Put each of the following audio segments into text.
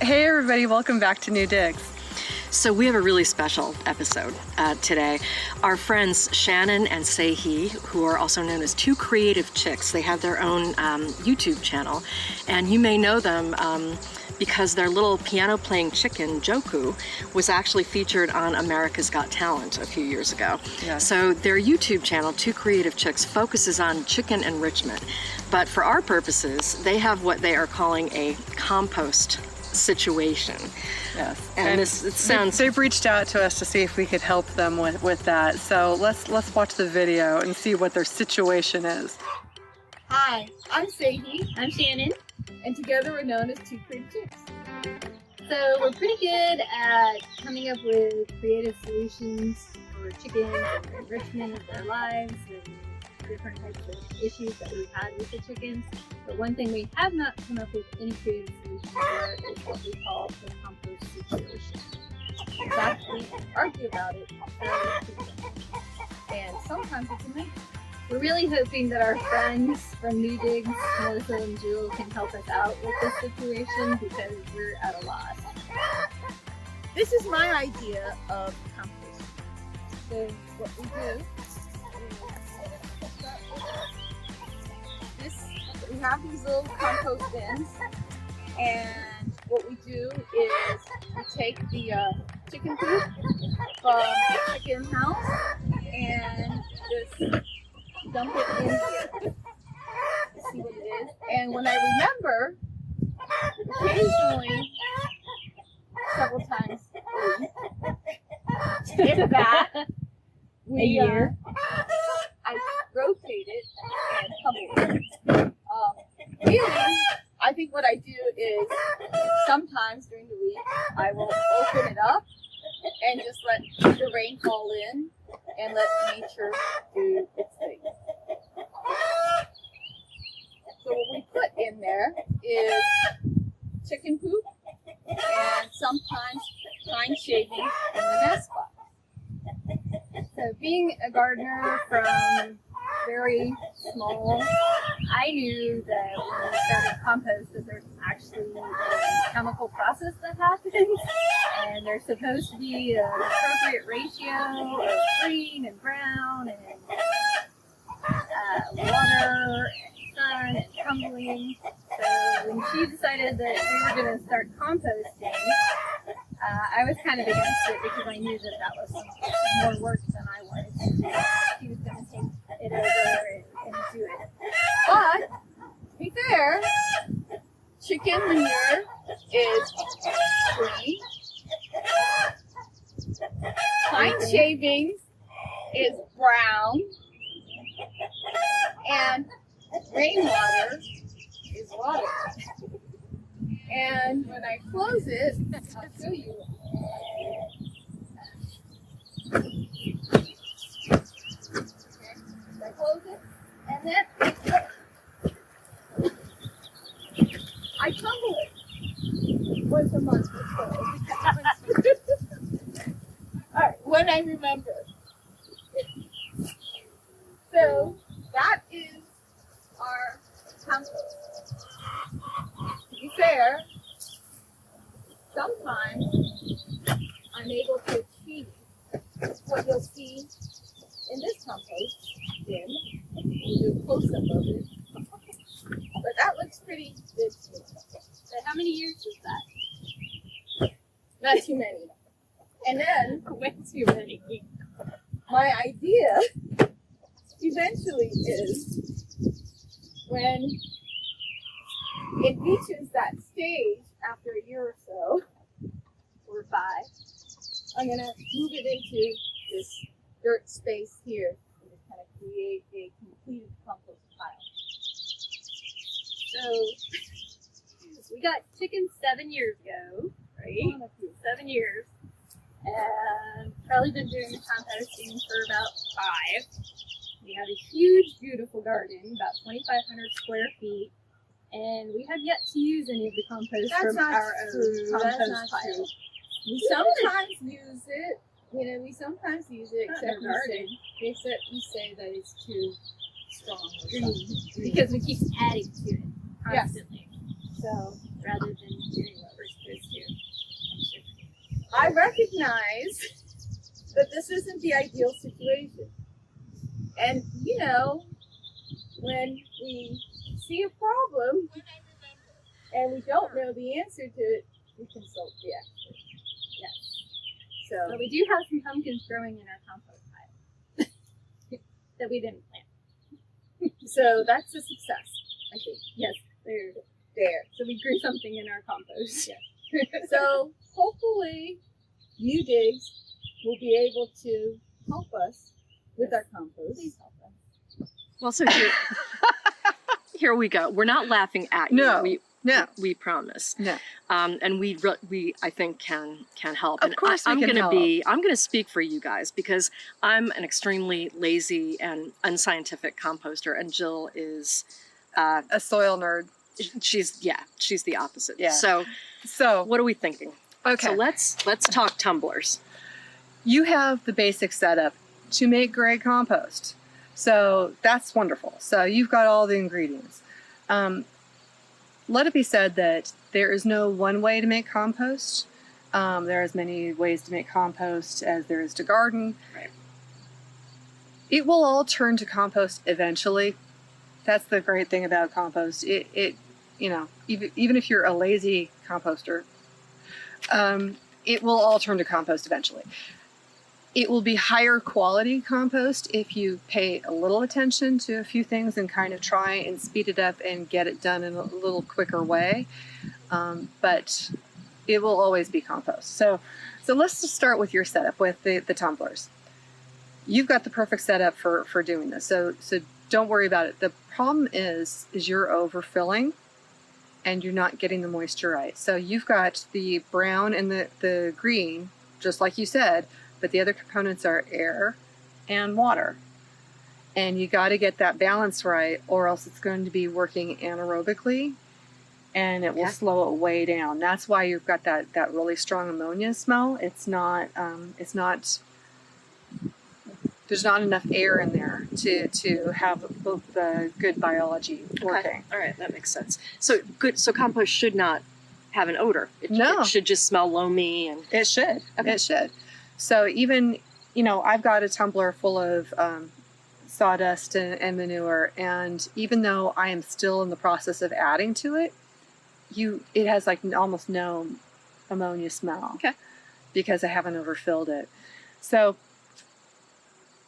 Hey everybody, welcome back to New Digs. So we have a really special episode today. Our friends Shannon and Sehi, who are also known as Two Creative Chicks, they have their own YouTube channel, and you may know them because their little piano-playing chicken, Joku, was actually featured on America's Got Talent a few years ago. Yes. So their YouTube channel, Two Creative Chicks, focuses on chicken enrichment. But for our purposes, they have what they are calling a compost situation. Yes. And this, it sounds... They've reached out to us to see if we could help them with that. So let's watch the video and see what their situation is. Hi, I'm Sehi, I'm Shannon. and together we're known as Two Creative Chicks. So we're pretty good at coming up with creative solutions for chickens and the enrichment of their lives and different types of issues that we've had with the chickens. But one thing we have not come up with any creative solution for is what we call the compost situation. It's actually argue about it fairly frequently, and sometimes it's amazing. We're really hoping that our friends from New Digs, Melissa and Jewel, can help us out with this situation because we're at a loss. This is my idea of composting. So what we do is we have these little compost bins, and what we do is we take the chicken poop from the chicken house and just dump it in here. See what it is. And when I remember, occasionally, several times a week, if that, A year. I rotate it and tumble it. Really, I think what I do is sometimes during the week I will open it up and just let the rain fall in and let nature do its thing. So what we put in there is chicken poop and sometimes pine shavings in the nest box. So being a gardener from very small, I knew that when we started compost that there's actually a chemical process that happens, and there's supposed to be an appropriate ratio of green and brown and water and sun and tumbling. So when she decided that we were going to start composting, I was kind of against it because I knew that that was more work than I wanted to do. She was going to take it over and do it. But to be fair, chicken manure is green. Pine shavings is brown. And rainwater is water. And when I close it, I'll show you. Okay, I close it, and then I tumble it once a month or so. Alright, when I remember. So that is our compost. To be fair, sometimes I'm able to achieve what you'll see in this compost bin. We'll do a close-up of it. But that looks pretty good to me. So how many years was that? Not too many. And then Way too many. my idea eventually is when it reaches that stage after a year or so, or 5, I'm going to move it into this dirt space here and just kind of create a completed compost pile. So we got chickens 7 years ago, right? 7 years. And probably been doing composting for about 5. We have a huge, beautiful garden, about 2,500 square feet, and we have yet to use any of the compost That's from not our true. own That's compost not pile. true. We sometimes use it. We sometimes use it, Not except in our garden. you say that it's too strong. Or Green. something. Because we keep adding to it Yes. constantly, So rather than doing what we're supposed to recognize that this isn't the ideal situation. And, you know, when we see a problem and we don't know the answer to it, we consult the expert. Yes. But we do have some pumpkins growing in our compost pile that we didn't plant. So that's a success, I think. Yes, they're There. so we grew something in our compost. Yeah. So hopefully you digs will be able to help us with our compost. Please help us. Well, so here we go. We're not laughing at you. No. No. We promise. No. And we I think can help. Of And course we I'm can gonna help. I'm gonna speak for you guys because I'm an extremely lazy and unscientific composter, and Jill is A soil nerd. she's the opposite. Yeah. So So, what are we thinking? okay. So let's talk tumblers. You have the basic setup to make great compost. So that's wonderful. So you've got all the ingredients. Let it be said that there is no one way to make compost. There are as many ways to make compost as there is to garden. Right. It will all turn to compost eventually. That's the great thing about compost. It you know, even if you're a lazy composter, it will all turn to compost eventually. It will be higher quality compost if you pay a little attention to a few things and kind of try and speed it up and get it done in a little quicker way. But it will always be compost. So let's just start with your setup with the tumblers. You've got the perfect setup for doing this. So don't worry about it. The problem is you're overfilling and you're not getting the moisture right. So you've got the brown and the green, just like you said, but the other components are air and water. And you got to get that balance right, or else it's going to be working anaerobically and it will slow it way down. That's why you've got that really strong ammonia smell. It's not there's not enough air in there to have the good biology working. Okay. All right, that makes sense. So compost should not have an odor. No. It should just smell loamy and It should. Okay. It should. So even, I've got a tumbler full of sawdust and manure, and even though I am still in the process of adding to it, it has like almost no ammonia smell. Okay. Because I haven't overfilled it. So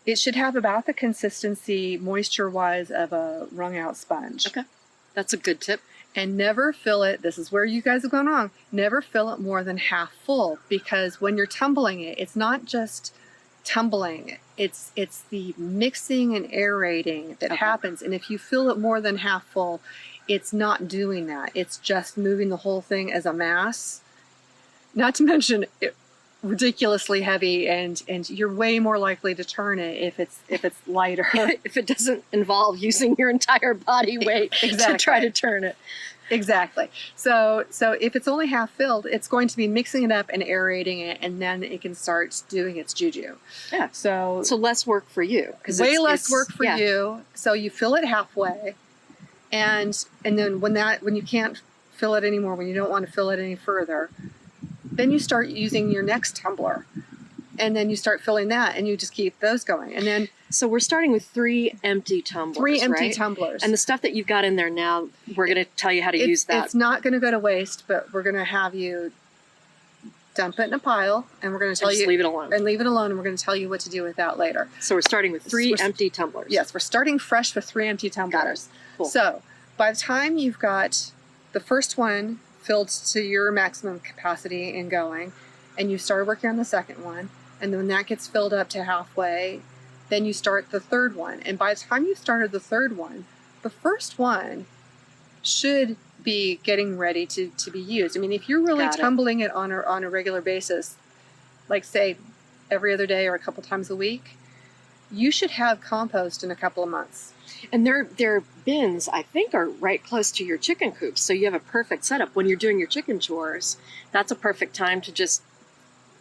it should have about the consistency, moisture-wise, of a wrung-out sponge. Okay. That's a good tip. And never fill it, this is where you guys have gone wrong, never fill it more than half full, because when you're tumbling it, it's not just tumbling, it's the mixing and aerating that happens. And if you fill it more than half full, it's not doing that. It's just moving the whole thing as a mass. Not to mention ridiculously heavy, and you're way more likely to turn it if it's lighter. If it doesn't involve using your entire body weight to try to turn it. Exactly. So if it's only half filled, it's going to be mixing it up and aerating it, and then it can start doing its juju. Yeah. So less work for you. Way less work for you. So you fill it halfway, and then when you can't fill it anymore, when you don't want to fill it any further, then you start using your next tumbler, and then you start filling that, and you just keep those going. And then so we're starting with 3 empty tumblers. 3 empty right? tumblers. And the stuff that you've got in there now, we're going to tell you how to use that. It's not going to go to waste, but we're going to have you dump it in a pile, and we're going to tell you leave it alone. And leave it alone, and we're going to tell you what to do with that later. So we're starting with 3 empty tumblers. Yes, we're starting fresh with 3 empty tumblers. Cool. So by the time you've got the first one filled to your maximum capacity and going, and you start working on the second one, and then when that gets filled up to halfway, then you start the third one. And by the time you've started the third one, the first one should be getting ready to be used. I mean, if you're really tumbling it on a regular basis, like say every other day or a couple times a week, you should have compost in a couple of months. And their bins, I think, are right close to your chicken coops. So you have a perfect setup. When you're doing your chicken chores, that's a perfect time to just,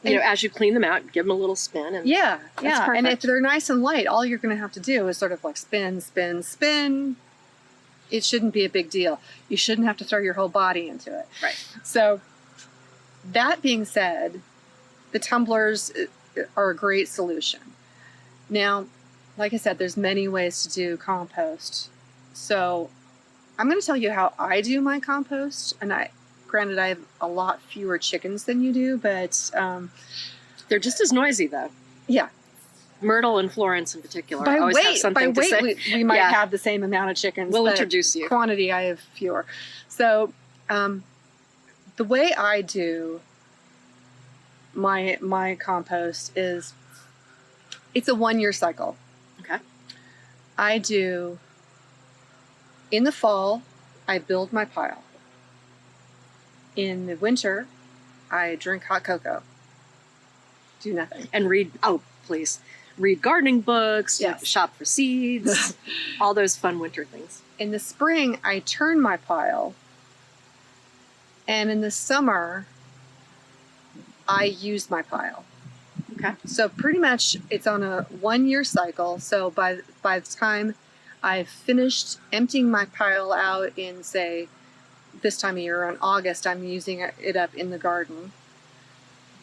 as you clean them out, give them a little spin. And yeah. perfect. And if they're nice and light, all you're going to have to do is sort of like spin, spin, spin. It shouldn't be a big deal. You shouldn't have to throw your whole body into it. Right. So that being said, the tumblers are a great solution. Now, like I said, there's many ways to do compost. So I'm going to tell you how I do my compost. And granted, I have a lot fewer chickens than you do, but they're just as noisy, though. Yeah. Myrtle and Florence in particular By always have weight, something to say. we might Yeah. have the same amount of chickens. We'll but introduce you. Quantity, I have fewer. So the way I do my compost is, it's a 1-year cycle. Okay. I do, in the fall, I build my pile. In the winter, I drink hot cocoa. Do nothing. And read gardening books, Yes. shop for seeds, all those fun winter things. In the spring, I turn my pile. And in the summer, I use my pile. Okay. So pretty much it's on a 1-year cycle. So by the time I've finished emptying my pile out in, say, this time of year, in August, I'm using it up in the garden.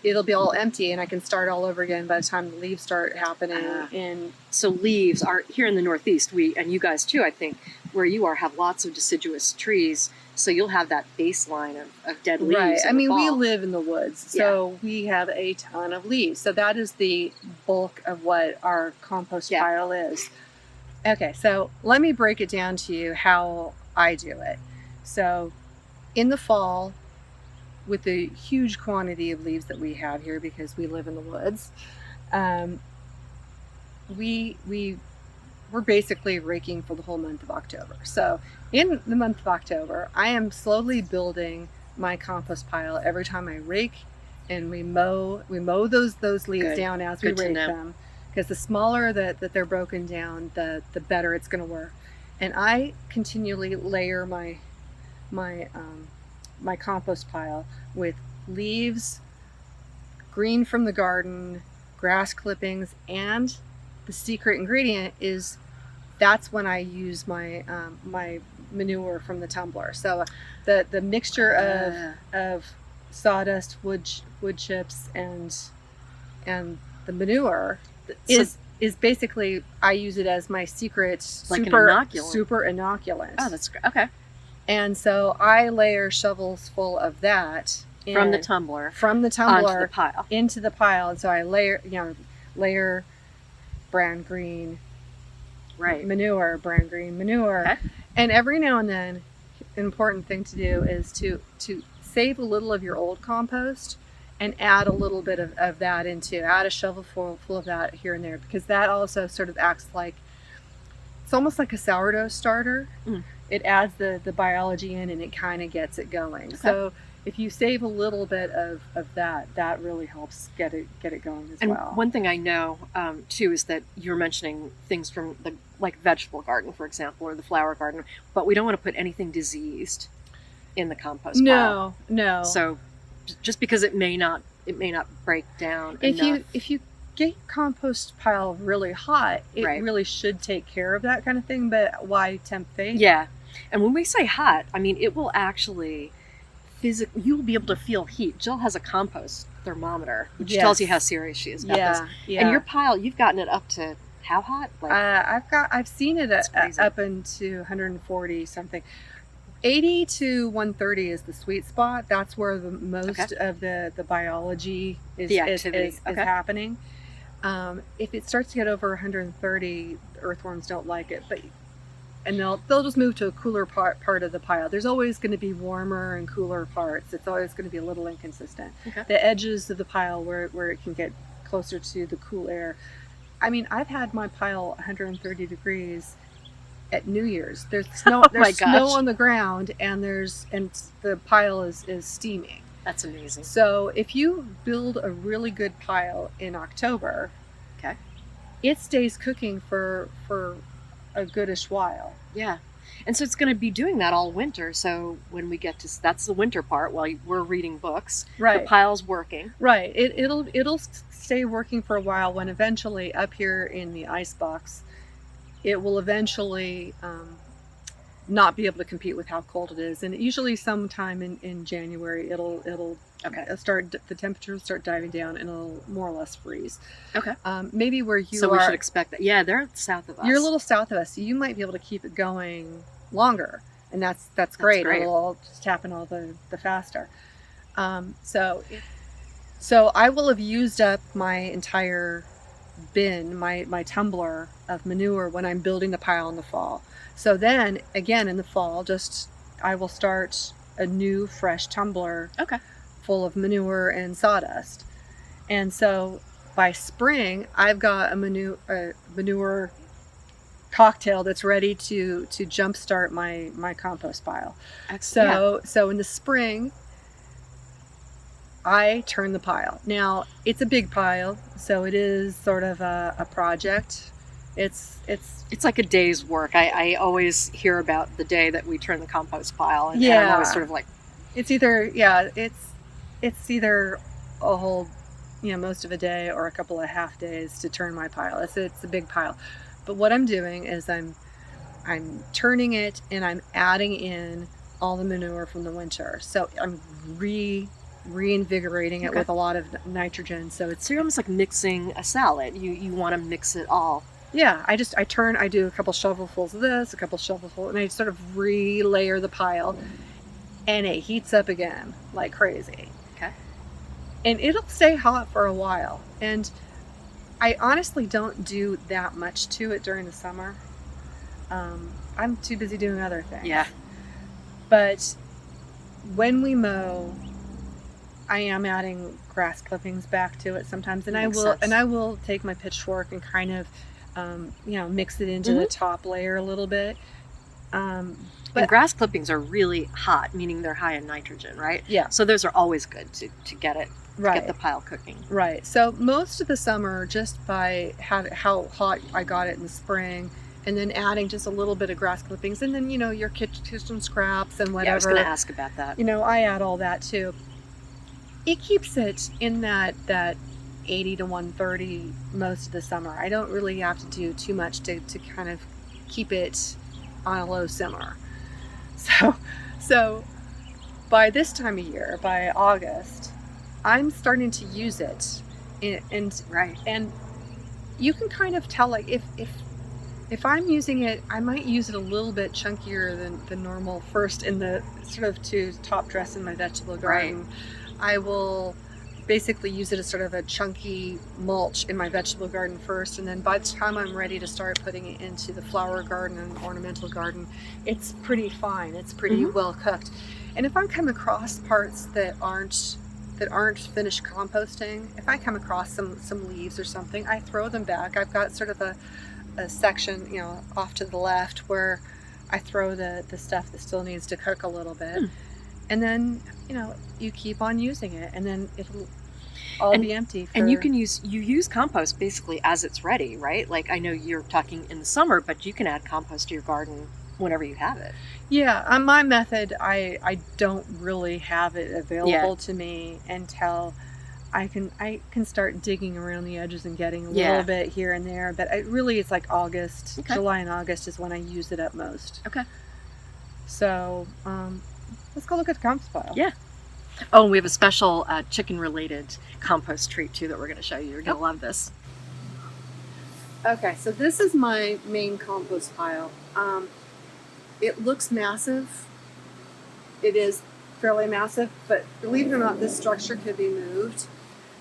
It'll be all empty and I can start all over again by the time the leaves start happening. So leaves are here in the Northeast, and you guys too, I think, where you are, have lots of deciduous trees. So you'll have that baseline of dead leaves. Right. in I the mean, we fall. live in the woods, so we have a ton of leaves. So that is the bulk of what our compost pile is. Okay, so let me break it down to you how I do it. So in the fall, with the huge quantity of leaves that we have here because we live in the woods, we're basically raking for the whole month of October. So in the month of October, I am slowly building my compost pile every time I rake, and we mow those leaves down as we rake them, because the smaller that they're broken down, the better it's going to work. And I continually layer my compost pile with leaves, green from the garden, grass clippings, and the secret ingredient is that's when I use my my manure from the tumbler. So the mixture of sawdust, wood chips, and the manure is basically, I use it as my secret Like super an inoculant. super inoculant. Oh, that's great. Okay. And so I layer shovels full of that From the tumbler onto the pile. into the pile. And so I layer brown green manure, brown green manure. Okay. And every now and then, an important thing to do is to save a little of your old compost and add a little bit of that add a shovel full of that here and there, because that also sort of acts like, it's almost like a sourdough starter. It adds the biology in and it kind of gets it going. Okay. So if you save a little bit of that really helps get it going as well. And one thing I know too is that you're mentioning things from the vegetable garden, for example, or the flower garden, but we don't want to put anything diseased in the compost pile. No. So just because it may not break down enough. If you get your compost pile really hot, it really should take care of that kind of thing, but why tempt fate? Yeah. And when we say hot, I mean it will actually you'll be able to feel heat. Jill has a compost thermometer, which tells you how serious she is about this. Yeah. And your pile, you've gotten it up to how hot? I've seen it up into 140 something. 80 to 130 is the sweet spot. That's where the most of the biology is happening. If it starts to get over 130, earthworms don't like it, and they'll just move to a cooler part of the pile. There's always going to be warmer and cooler parts. It's always going to be a little inconsistent. Okay. The edges of the pile where it can get closer to the cool air. I mean, I've had my pile 130 degrees at New Year's. There's snow. There's snow on the ground, and the pile is steaming. That's amazing. So if you build a really good pile in October, it stays cooking for a goodish while. Yeah. And so it's going to be doing that all winter. So when we get to, that's the winter part while we're reading books. Right. The pile's working. Right. It'll stay working for a while, when eventually up here in the ice box, it will eventually not be able to compete with how cold it is. And usually sometime in January, it'll the temperature will start diving down and it'll more or less freeze. Okay. Maybe where you So are, we should expect that. Yeah, they're south of us. you're a little south of us, so you might be able to keep it going longer, and that's great. great. It'll just happen all the faster. So I will have used up my entire bin, my tumbler of manure when I'm building the pile in the fall. So then again in the fall, I will start a new fresh tumbler Okay. full of manure and sawdust. And so by spring, I've got a manure cocktail that's ready to jumpstart my compost pile. So in the spring, I turn the pile. Now it's a big pile, so it is sort of a project. It's like a day's work. I always hear about the day that we turn the compost pile, and Yeah. I'm always sort of like, it's either a whole, most of a day or a couple of half days to turn my pile. It's a big pile. But what I'm doing is I'm turning it and I'm adding in all the manure from the winter. So I'm reinvigorating it Okay. with a lot of nitrogen. So you're almost like mixing a salad. You want to mix it all. yeah, I do a couple shovelfuls of this, a couple shovelfuls, and I sort of re-layer the pile, and it heats up again like crazy. Okay. And it'll stay hot for a while. And I honestly don't do that much to it during the summer. I'm too busy doing other things. Yeah. But when we mow, I am adding grass clippings back to it sometimes, and Makes sense. I will take my pitchfork and kind of mix it into the top layer a little bit. And But grass clippings are really hot, meaning they're high in nitrogen, right? yeah, So those are always good to get it, right. get the pile cooking. Right. So most of the summer, just by how hot I got it in the spring, and then adding just a little bit of grass clippings, and then your kitchen scraps and whatever. Yeah, I was going to ask about that. I add all that too. It keeps it in that 80 to 130 most of the summer. I don't really have to do too much to kind of keep it on a low simmer. So by this time of year, by August, I'm starting to use it, and Right. and you can kind of tell, like, if I'm using it, I might use it a little bit chunkier than normal first in the sort of to top dress in my vegetable garden. I will basically use it as sort of a chunky mulch in my vegetable garden first, and then by the time I'm ready to start putting it into the flower garden and ornamental garden, it's pretty fine. It's pretty well cooked. And if I'm coming across parts that aren't finished composting, if I come across some leaves or something, I throw them back. I've got sort of a section, off to the left where I throw the stuff that still needs to cook a little bit. And then, you keep on using it, and then it'll all be empty. And you use compost basically as it's ready, right? Like, I know you're talking in the summer, but you can add compost to your garden whenever you have it. Yeah, on my method, I don't really have it available to me until I can start digging around the edges and getting a little bit here and there. But it's like August, July and August is when I use it up most. Okay. So let's go look at the compost pile. Yeah. Oh, and we have a special chicken-related compost treat too that we're going to show you. You're going to love this. Okay, so this is my main compost pile. It looks massive. It is fairly massive, but believe it or not, this structure could be moved.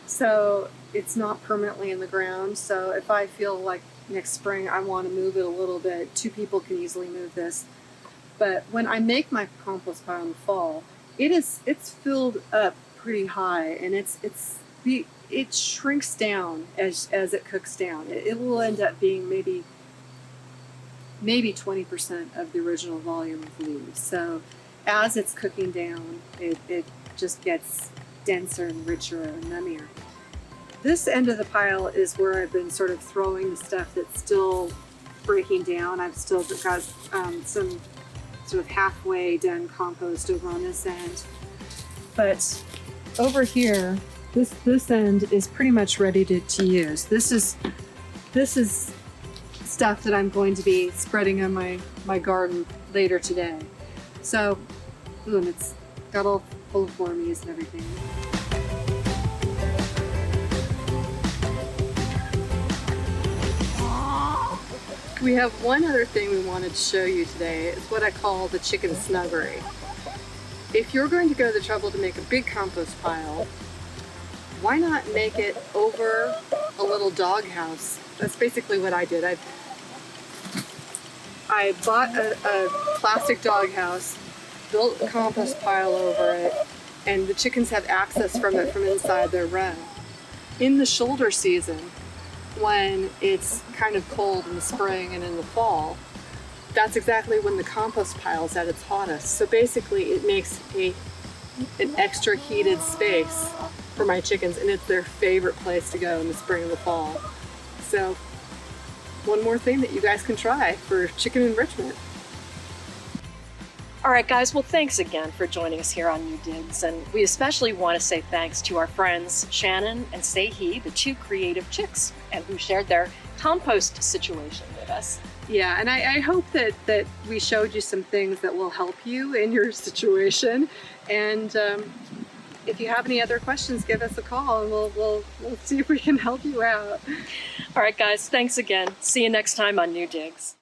So it's not permanently in the ground. So if I feel like next spring I want to move it a little bit, 2 people can easily move this. But when I make my compost pile in the fall, it's filled up pretty high, and it shrinks down as it cooks down. It will end up being maybe 20% of the original volume of leaves. So as it's cooking down, it just gets denser and richer and nummier. This end of the pile is where I've been sort of throwing the stuff that's still breaking down. I've still got some sort of halfway done compost over on this end. But over here, this end is pretty much ready to use. This is stuff that I'm going to be spreading on my garden later today. So, and it's got all full of wormies and everything. We have one other thing we wanted to show you today. It's what I call the chicken snuggery. If you're going to go to the trouble to make a big compost pile, why not make it over a little dog house? That's basically what I did. I bought a plastic dog house, built a compost pile over it, and the chickens have access from it from inside their row. In the shoulder season, when it's kind of cold in the spring and in the fall, that's exactly when the compost pile is at its hottest. So basically it makes an extra heated space for my chickens, and it's their favorite place to go in the spring and the fall. So one more thing that you guys can try for chicken enrichment. All right, guys, well, thanks again for joining us here on New Digs. And we especially want to say thanks to our friends Shannon and Sehi, the two creative chicks, and who shared their compost situation with us. Yeah, and I hope that we showed you some things that will help you in your situation. And if you have any other questions, give us a call and we'll see if we can help you out. All right, guys, thanks again. See you next time on New Digs.